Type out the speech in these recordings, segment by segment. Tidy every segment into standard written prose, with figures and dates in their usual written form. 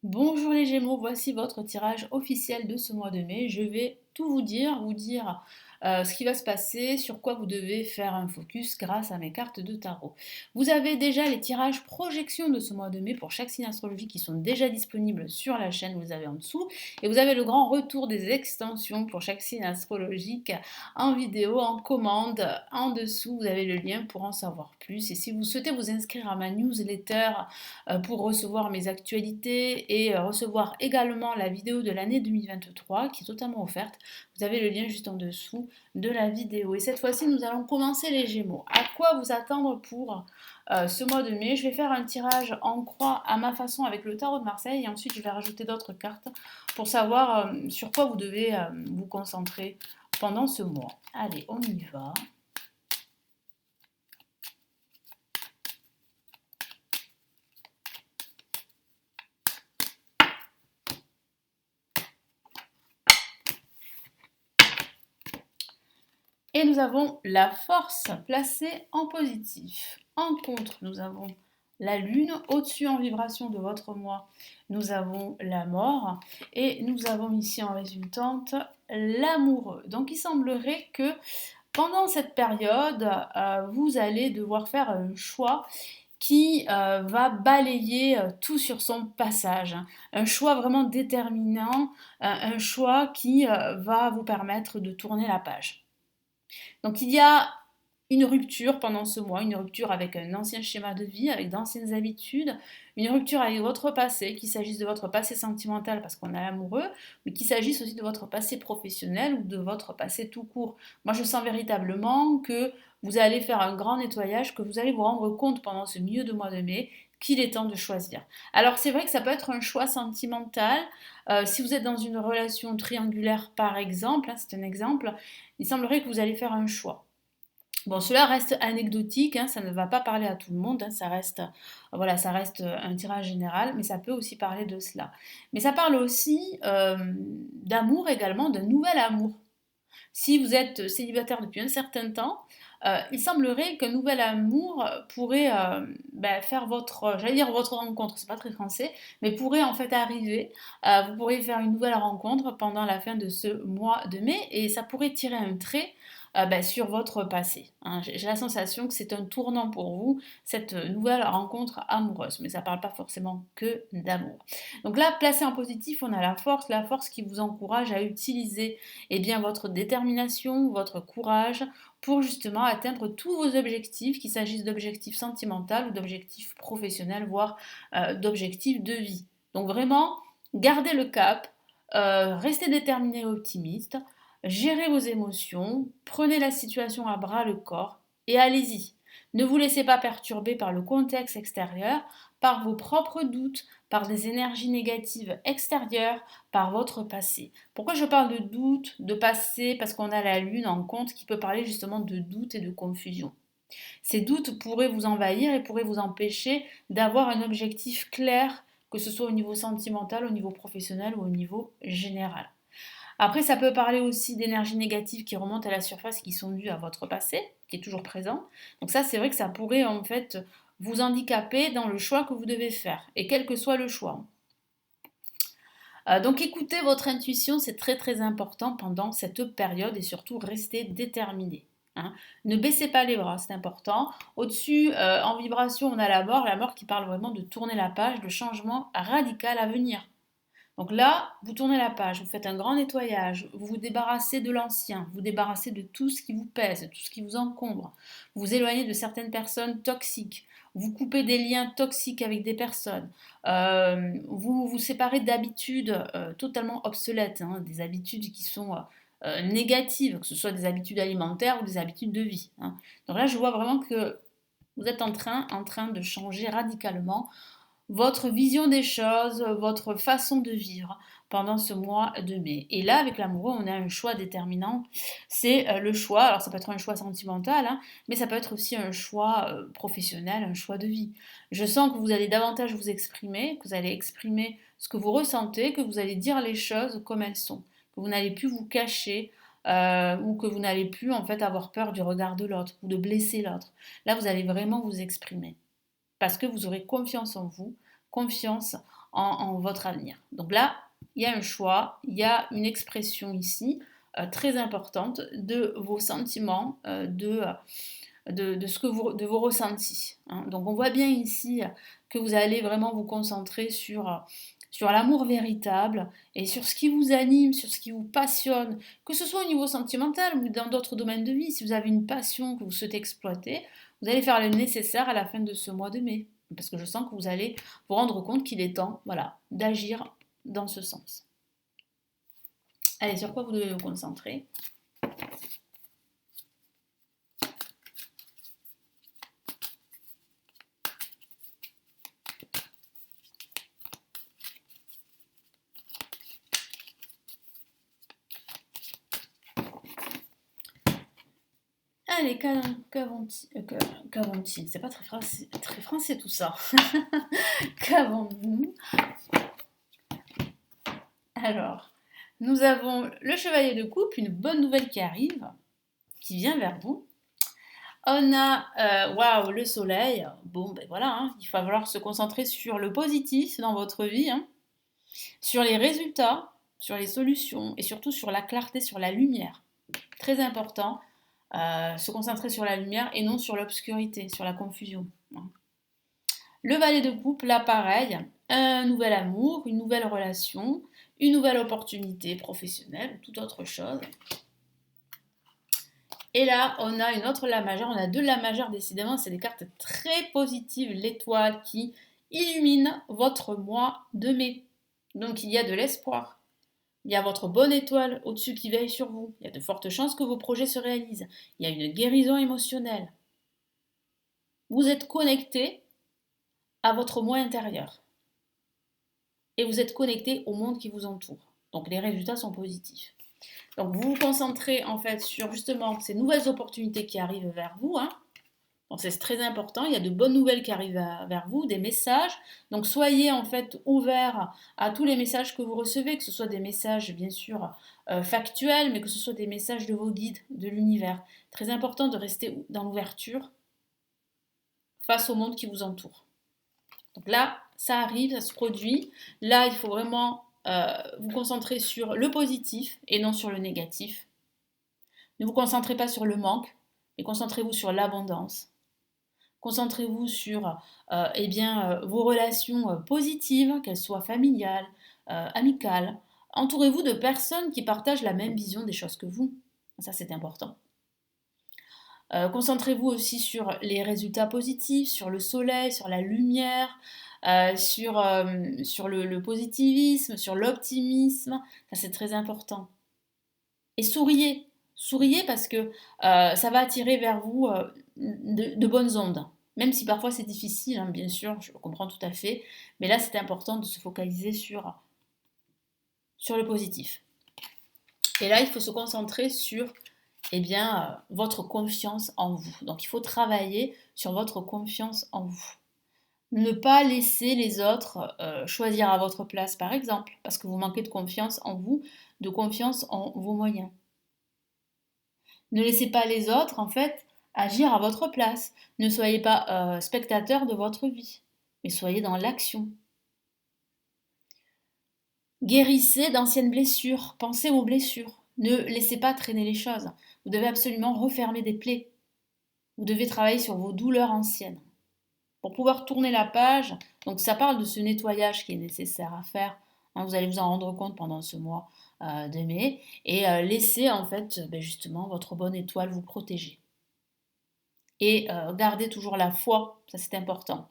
Bonjour les Gémeaux, voici votre tirage officiel de ce mois de mai. Je vais tout vous dire ce qui va se passer, sur quoi vous devez faire un focus grâce à mes cartes de tarot. Vous avez déjà les tirages projection de ce mois de mai pour chaque signe astrologique qui sont déjà disponibles sur la chaîne, vous avez en dessous. Et vous avez le grand retour des extensions pour chaque signe astrologique en vidéo, en commande. En dessous, vous avez le lien pour en savoir plus. Et si vous souhaitez vous inscrire à ma newsletter, pour recevoir mes actualités et recevoir également la vidéo de l'année 2023 qui est totalement offerte. Vous avez le lien juste en dessous de la vidéo. Et cette fois-ci, nous allons commencer les Gémeaux. À quoi vous attendre pour ce mois de mai? Je vais faire un tirage en croix à ma façon avec le tarot de Marseille et ensuite je vais rajouter d'autres cartes pour savoir sur quoi vous devez vous concentrer pendant ce mois. Allez, on y va. Et nous avons la force placée en positif. En contre, nous avons la lune. Au-dessus en vibration de votre moi, nous avons la mort. Et nous avons ici en résultante l'amoureux. Donc il semblerait que pendant cette période, vous allez devoir faire un choix qui va balayer tout sur son passage. Un choix vraiment déterminant, un choix qui va vous permettre de tourner la page. Donc il y a une rupture pendant ce mois, une rupture avec un ancien schéma de vie, avec d'anciennes habitudes, une rupture avec votre passé, qu'il s'agisse de votre passé sentimental parce qu'on est amoureux, mais qu'il s'agisse aussi de votre passé professionnel ou de votre passé tout court. Moi je sens véritablement que vous allez faire un grand nettoyage, que vous allez vous rendre compte pendant ce milieu de mois de mai qu'il est temps de choisir. Alors c'est vrai que ça peut être un choix sentimental. Si vous êtes dans une relation triangulaire par exemple, hein, c'est un exemple, il semblerait que vous allez faire un choix. Bon, cela reste anecdotique, hein, ça ne va pas parler à tout le monde, hein, voilà, ça reste un tirage général, mais ça peut aussi parler de cela. Mais ça parle aussi d'amour également, d'un nouvel amour. Si vous êtes célibataire depuis un certain temps, il semblerait qu'un nouvel amour pourrait faire j'allais dire votre rencontre, c'est pas très français, mais pourrait en fait arriver. Vous pourriez faire une nouvelle rencontre pendant la fin de ce mois de mai et ça pourrait tirer un trait sur votre passé, hein. J'ai la sensation que c'est un tournant pour vous, cette nouvelle rencontre amoureuse, mais ça ne parle pas forcément que d'amour. Donc là, placé en positif, on a la force qui vous encourage à utiliser votre détermination, votre courage pour justement atteindre tous vos objectifs, qu'il s'agisse d'objectifs sentimentaux ou d'objectifs professionnels, voire d'objectifs de vie. Donc vraiment, gardez le cap, restez déterminé et optimiste, gérez vos émotions, prenez la situation à bras le corps et allez-y. Ne vous laissez pas perturber par le contexte extérieur, par vos propres doutes, par des énergies négatives extérieures, par votre passé. Pourquoi je parle de doute, de passé? Parce qu'on a la lune en compte qui peut parler justement de doute et de confusion. Ces doutes pourraient vous envahir et pourraient vous empêcher d'avoir un objectif clair, que ce soit au niveau sentimental, au niveau professionnel ou au niveau général. Après, ça peut parler aussi d'énergies négatives qui remontent à la surface, qui sont dues à votre passé, qui est toujours présent. Donc ça, c'est vrai que ça pourrait en fait vous handicaper dans le choix que vous devez faire, et quel que soit le choix. Donc écoutez votre intuition, c'est très très important pendant cette période et surtout restez déterminé, hein. Ne baissez pas les bras, c'est important. Au-dessus, en vibration, on a la mort qui parle vraiment de tourner la page, de changement radical à venir. Donc là, vous tournez la page, vous faites un grand nettoyage, vous vous débarrassez de l'ancien, vous vous débarrassez de tout ce qui vous pèse, de tout ce qui vous encombre, vous vous éloignez de certaines personnes toxiques, vous coupez des liens toxiques avec des personnes, vous vous séparez d'habitudes totalement obsolètes, hein, des habitudes qui sont négatives, que ce soit des habitudes alimentaires ou des habitudes de vie, hein. Donc là, je vois vraiment que vous êtes en train de changer radicalement votre vision des choses, votre façon de vivre pendant ce mois de mai. Et là, avec l'amoureux, on a un choix déterminant. C'est le choix, alors ça peut être un choix sentimental, hein, mais ça peut être aussi un choix professionnel, un choix de vie. Je sens que vous allez davantage vous exprimer, que vous allez exprimer ce que vous ressentez, que vous allez dire les choses comme elles sont, que vous n'allez plus vous cacher. Ou que vous n'allez plus en fait avoir peur du regard de l'autre ou de blesser l'autre. Là, vous allez vraiment vous exprimer parce que vous aurez confiance en vous, confiance en votre avenir. Donc là, il y a un choix, il y a une expression ici très importante de vos sentiments, de vos ressentis. Hein. Donc on voit bien ici que vous allez vraiment vous concentrer sur l'amour véritable et sur ce qui vous anime, sur ce qui vous passionne, que ce soit au niveau sentimental ou dans d'autres domaines de vie. Si vous avez une passion que vous souhaitez exploiter, vous allez faire le nécessaire à la fin de ce mois de mai. Parce que je sens que vous allez vous rendre compte qu'il est temps, voilà, d'agir dans ce sens. Allez, sur quoi vous devez vous concentrer? Allez, qu'avons-ils? C'est pas très français tout ça. Qu'avons-nous? Alors, nous avons le chevalier de coupe, une bonne nouvelle qui arrive, qui vient vers vous. On a, waouh, le soleil. Bon, ben voilà, hein, il va falloir se concentrer sur le positif dans votre vie, hein, sur les résultats, sur les solutions et surtout sur la clarté, sur la lumière. Très important. Se concentrer sur la lumière et non sur l'obscurité, sur la confusion. Le valet de coupe, là pareil, un nouvel amour, une nouvelle relation, une nouvelle opportunité professionnelle, toute autre chose. Et là, on a une autre la majeure, on a deux la majeure, décidément, c'est des cartes très positives, l'étoile qui illumine votre mois de mai. Donc il y a de l'espoir. Il y a votre bonne étoile au-dessus qui veille sur vous. Il y a de fortes chances que vos projets se réalisent. Il y a une guérison émotionnelle. Vous êtes connecté à votre moi intérieur. Et vous êtes connecté au monde qui vous entoure. Donc les résultats sont positifs. Donc vous vous concentrez en fait sur justement ces nouvelles opportunités qui arrivent vers vous. Hein. Donc c'est très important, il y a de bonnes nouvelles qui arrivent vers vous, des messages. Donc soyez en fait ouverts à tous les messages que vous recevez, que ce soit des messages bien sûr factuels, mais que ce soit des messages de vos guides, de l'univers. Très important de rester dans l'ouverture face au monde qui vous entoure. Donc là, ça arrive, ça se produit. Là, il faut vraiment vous concentrer sur le positif et non sur le négatif. Ne vous concentrez pas sur le manque, mais concentrez-vous sur l'abondance. Concentrez-vous sur vos relations positives, qu'elles soient familiales, amicales. Entourez-vous de personnes qui partagent la même vision des choses que vous. Ça, c'est important. Concentrez-vous aussi sur les résultats positifs, sur le soleil, sur la lumière, sur le positivisme, sur l'optimisme. Ça, c'est très important. Et souriez. Souriez parce que ça va attirer vers vous de bonnes ondes. Même si parfois c'est difficile, hein, bien sûr, je le comprends tout à fait. Mais là, c'est important de se focaliser sur le positif. Et là, il faut se concentrer sur votre confiance en vous. Donc, il faut travailler sur votre confiance en vous. Ne pas laisser les autres choisir à votre place, par exemple, parce que vous manquez de confiance en vous, de confiance en vos moyens. Ne laissez pas les autres, en fait, agir à votre place. Ne soyez pas spectateur de votre vie, mais soyez dans l'action. Guérissez d'anciennes blessures, pensez aux blessures. Ne laissez pas traîner les choses. Vous devez absolument refermer des plaies. Vous devez travailler sur vos douleurs anciennes. Pour pouvoir tourner la page, donc ça parle de ce nettoyage qui est nécessaire à faire. Hein, vous allez vous en rendre compte pendant ce mois de mai et laissez en fait justement votre bonne étoile vous protéger. Et gardez toujours la foi, ça c'est important.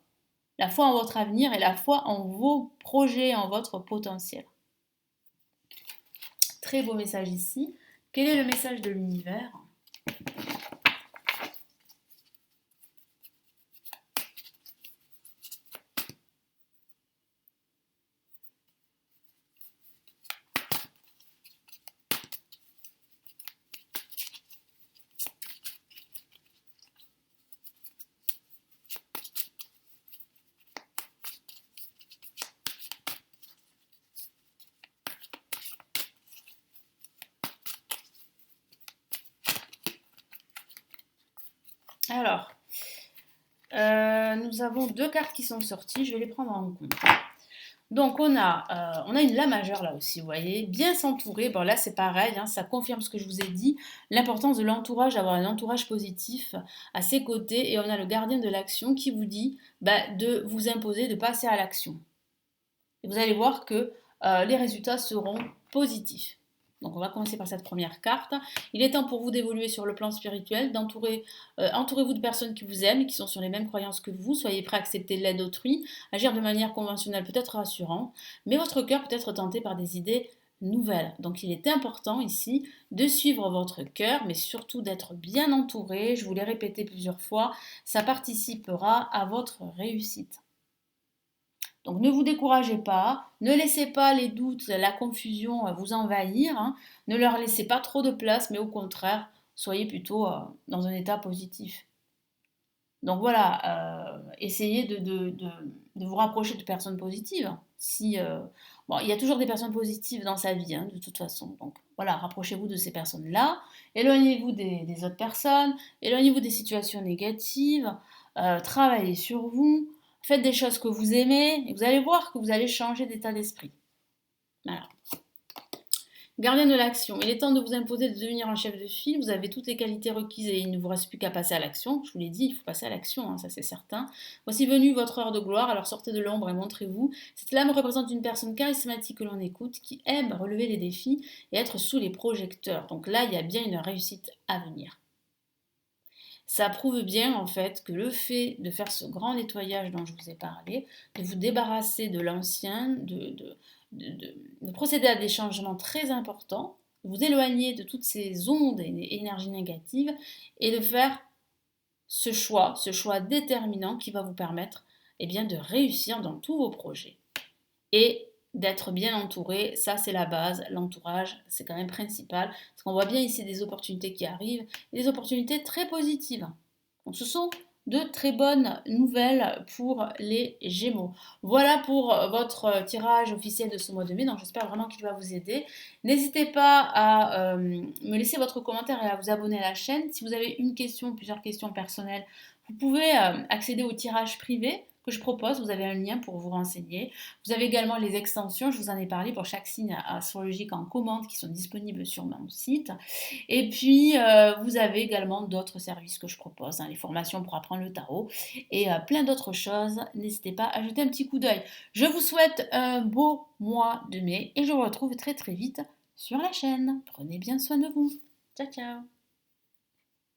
La foi en votre avenir et la foi en vos projets, en votre potentiel. Très beau message ici. Quel est le message de l'univers ? Alors, nous avons deux cartes qui sont sorties, je vais les prendre en compte. Donc on a une La majeure là aussi, vous voyez, bien s'entourer. Bon là c'est pareil, hein, ça confirme ce que je vous ai dit, l'importance de l'entourage, d'avoir un entourage positif à ses côtés. Et on a le gardien de l'action qui vous dit de vous imposer de passer à l'action. Et vous allez voir que les résultats seront positifs. Donc on va commencer par cette première carte. Il est temps pour vous d'évoluer sur le plan spirituel, entourez-vous de personnes qui vous aiment, qui sont sur les mêmes croyances que vous. Soyez prêts à accepter l'aide d'autrui. Agir de manière conventionnelle peut être rassurant, mais votre cœur peut être tenté par des idées nouvelles. Donc il est important ici de suivre votre cœur, mais surtout d'être bien entouré. Je vous l'ai répété plusieurs fois, ça participera à votre réussite. Donc ne vous découragez pas, ne laissez pas les doutes, la confusion vous envahir, hein. Ne leur laissez pas trop de place, mais au contraire, soyez plutôt dans un état positif. Donc voilà, essayez de vous rapprocher de personnes positives. Bon, il y a toujours des personnes positives dans sa vie, hein, de toute façon. Donc voilà, rapprochez-vous de ces personnes-là, éloignez-vous des autres personnes, éloignez-vous des situations négatives, travaillez sur vous, faites des choses que vous aimez, et vous allez voir que vous allez changer d'état d'esprit. Voilà. Gardien de l'action. Il est temps de vous imposer de devenir un chef de file. Vous avez toutes les qualités requises et il ne vous reste plus qu'à passer à l'action. Je vous l'ai dit, il faut passer à l'action, hein, ça c'est certain. Voici venue votre heure de gloire, alors sortez de l'ombre et montrez-vous. Cette lame représente une personne charismatique que l'on écoute, qui aime relever les défis et être sous les projecteurs. Donc là, il y a bien une réussite à venir. Ça prouve bien en fait que le fait de faire ce grand nettoyage dont je vous ai parlé, de vous débarrasser de l'ancien, de procéder à des changements très importants, de vous éloigner de toutes ces ondes et énergies négatives et de faire ce choix déterminant qui va vous permettre bien, de réussir dans tous vos projets. Et d'être bien entouré, ça c'est la base, l'entourage c'est quand même principal, parce qu'on voit bien ici des opportunités qui arrivent, des opportunités très positives. Donc ce sont de très bonnes nouvelles pour les Gémeaux. Voilà pour votre tirage officiel de ce mois de mai, donc j'espère vraiment qu'il va vous aider. N'hésitez pas à me laisser votre commentaire et à vous abonner à la chaîne. Si vous avez une question, plusieurs questions personnelles, vous pouvez accéder au tirage privé que je propose, vous avez un lien pour vous renseigner. Vous avez également les extensions, je vous en ai parlé pour chaque signe astrologique en commande qui sont disponibles sur mon site. Et puis, vous avez également d'autres services que je propose, hein, les formations pour apprendre le tarot et plein d'autres choses. N'hésitez pas à jeter un petit coup d'œil. Je vous souhaite un beau mois de mai et je vous retrouve très très vite sur la chaîne. Prenez bien soin de vous. Ciao ciao.